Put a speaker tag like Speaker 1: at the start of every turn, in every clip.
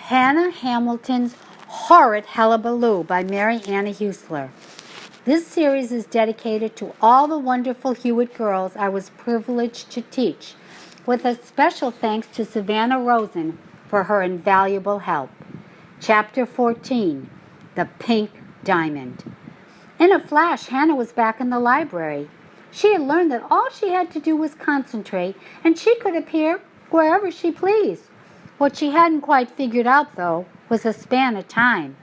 Speaker 1: Hannah Hamilton's Horrid Hullabaloo by Mary Anna Husler. This series is dedicated to all the wonderful Hewitt girls I was privileged to teach, with a special thanks to Savannah Rosen for her invaluable help. Chapter 14, The Pink Diamond. In a flash, Hannah was back in the library. She had learned that all she had to do was concentrate, and she could appear wherever she pleased. What she hadn't quite figured out, though, was a span of time.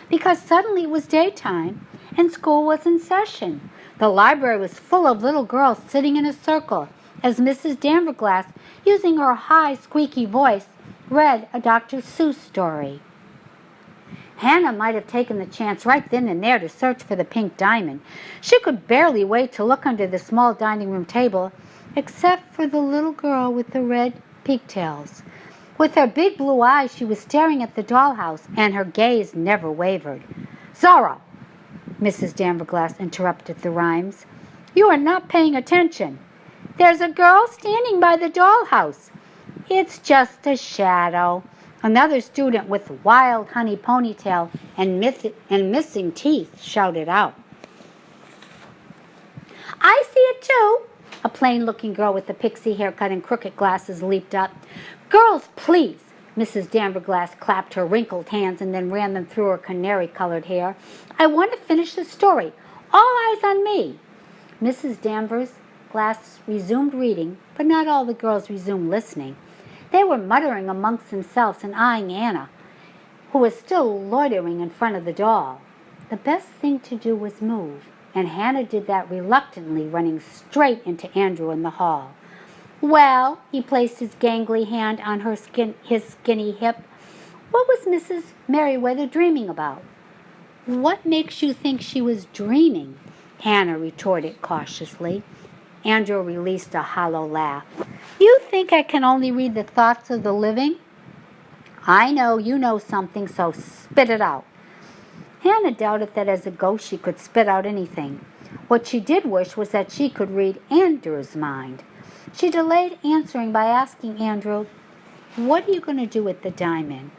Speaker 1: Because suddenly it was daytime, and school was in session. The library was full of little girls sitting in a circle as Mrs. Danverglass, using her high, squeaky voice, read a Dr. Seuss story. Hannah might have taken the chance right then and there to search for the pink diamond. She could barely wait to look under the small dining room table, except for the little girl with the red pigtails. With her big blue eyes, she was staring at the dollhouse, and her gaze never wavered. "Zorro!" Mrs. Danverglass interrupted the rhymes. "You are not paying attention. There's a girl standing by the dollhouse." "It's just a shadow," another student with wild honey ponytail and missing teeth shouted out. "I see it too," a plain-looking girl with a pixie haircut and crooked glasses leaped up. "Girls, please!" Mrs. Danverglass clapped her wrinkled hands and then ran them through her canary-colored hair. "I want to finish the story. All eyes on me." Mrs. Danverglass resumed reading, but not all the girls resumed listening. They were muttering amongst themselves and eyeing Anna, who was still loitering in front of the doll. The best thing to do was move, and Hannah did that reluctantly, running straight into Andrew in the hall. "Well," he placed his gangly hand on his skinny hip, "what was Mrs. Merriweather dreaming about?" "What makes you think she was dreaming?" Hannah retorted cautiously. Andrew released a hollow laugh. "You think I can only read the thoughts of the living?" "I know you know something, so spit it out." Hannah doubted that as a ghost she could spit out anything. What she did wish was that she could read Andrew's mind. She delayed answering by asking Andrew, "What are you going to do with the diamond?"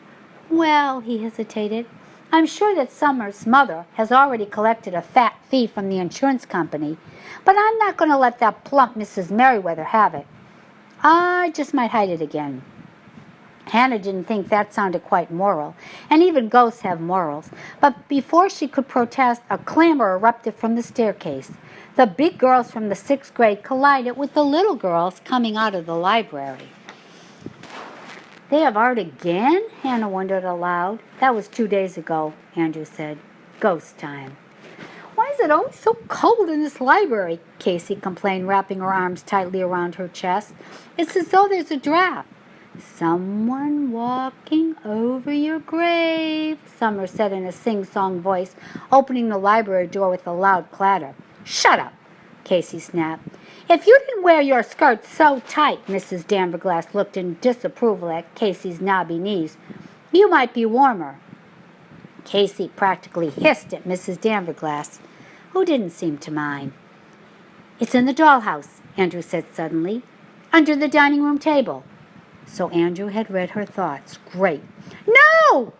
Speaker 1: "Well," he hesitated, "I'm sure that Summer's mother has already collected a fat fee from the insurance company, but I'm not going to let that plump Mrs. Merriweather have it. I just might hide it again." Hannah didn't think that sounded quite moral, and even ghosts have morals. But before she could protest, a clamor erupted from the staircase. The big girls from the 6th grade collided with the little girls coming out of the library. "They have art again?" Hannah wondered aloud. "That was 2 days ago," Andrew said. "Ghost time." "Why is it always so cold in this library?" Casey complained, wrapping her arms tightly around her chest. "It's as though there's a draft." "Someone walking over your grave," Summer said in a sing-song voice, opening the library door with a loud clatter. "Shut up," Casey snapped. "If you didn't wear your skirt so tight," Mrs. Danverglass looked in disapproval at Casey's knobby knees, "you might be warmer." Casey practically hissed at Mrs. Danverglass, who didn't seem to mind. "It's in the dollhouse," Andrew said suddenly, "under the dining room table." So Andrew had read her thoughts. Great. "No!"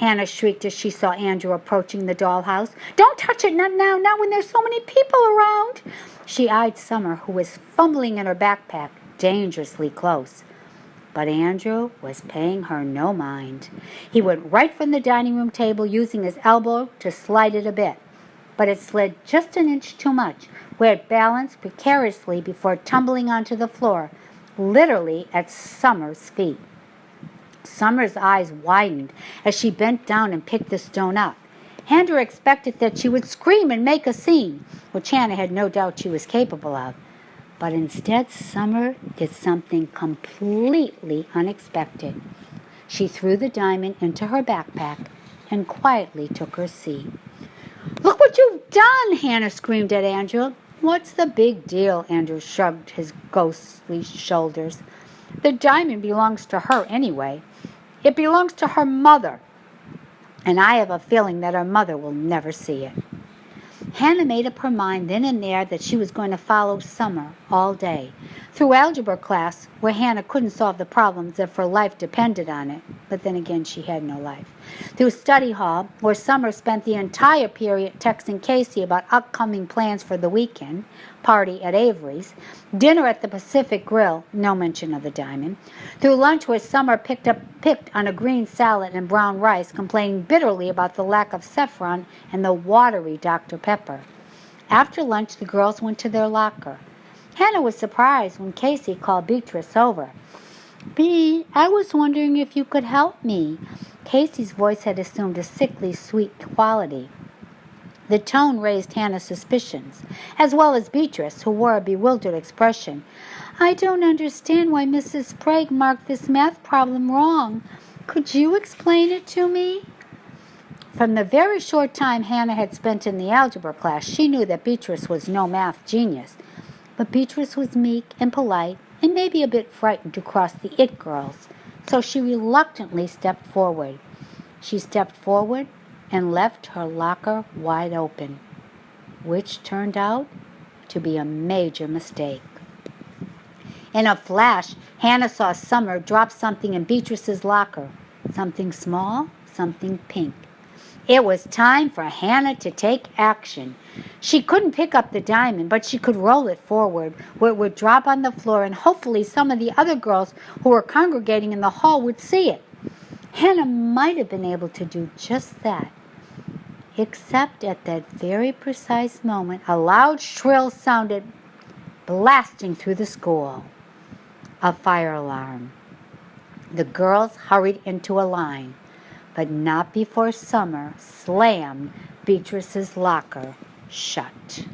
Speaker 1: Hannah shrieked as she saw Andrew approaching the dollhouse. "Don't touch it, not now, not when there's so many people around." She eyed Summer, who was fumbling in her backpack, dangerously close. But Andrew was paying her no mind. He went right from the dining room table, using his elbow to slide it a bit. But it slid just an inch too much, where it balanced precariously before tumbling onto the floor, literally at Summer's feet. Summer's eyes widened as she bent down and picked the stone up. Hannah expected that she would scream and make a scene, which Hannah had no doubt she was capable of. But instead, Summer did something completely unexpected. She threw the diamond into her backpack and quietly took her seat. "Look what you've done!" Hannah screamed at Andrew. "What's the big deal?" Andrew shrugged his ghostly shoulders. "The diamond belongs to her anyway. It belongs to her mother, and I have a feeling that her mother will never see it." Hannah made up her mind then and there that she was going to follow Summer all day. Through algebra class, where Hannah couldn't solve the problems if her life depended on it, but then again she had no life. Through study hall, where Summer spent the entire period texting Casey about upcoming plans for the weekend, party at Avery's, dinner at the Pacific Grill, no mention of the diamond. Through lunch, where Summer picked on a green salad and brown rice, complaining bitterly about the lack of saffron and the watery Dr. Pepper. After lunch, the girls went to their locker. Hannah was surprised when Casey called Beatrice over. "Bea, I was wondering if you could help me." Casey's voice had assumed a sickly sweet quality. The tone raised Hannah's suspicions, as well as Beatrice, who wore a bewildered expression. "I don't understand why Mrs. Sprague marked this math problem wrong. Could you explain it to me?" From the very short time Hannah had spent in the algebra class, she knew that Beatrice was no math genius. But Beatrice was meek and polite and maybe a bit frightened to cross the it girls, so she reluctantly stepped forward. She stepped forward and left her locker wide open, which turned out to be a major mistake. In a flash, Hannah saw Summer drop something in Beatrice's locker. Something small, something pink. It was time for Hannah to take action. She couldn't pick up the diamond, but she could roll it forward, where it would drop on the floor, and hopefully some of the other girls who were congregating in the hall would see it. Hannah might have been able to do just that, except at that very precise moment, a loud shrill sounded blasting through the school. A fire alarm. The girls hurried into a line, but not before Summer slammed Beatrice's locker shut.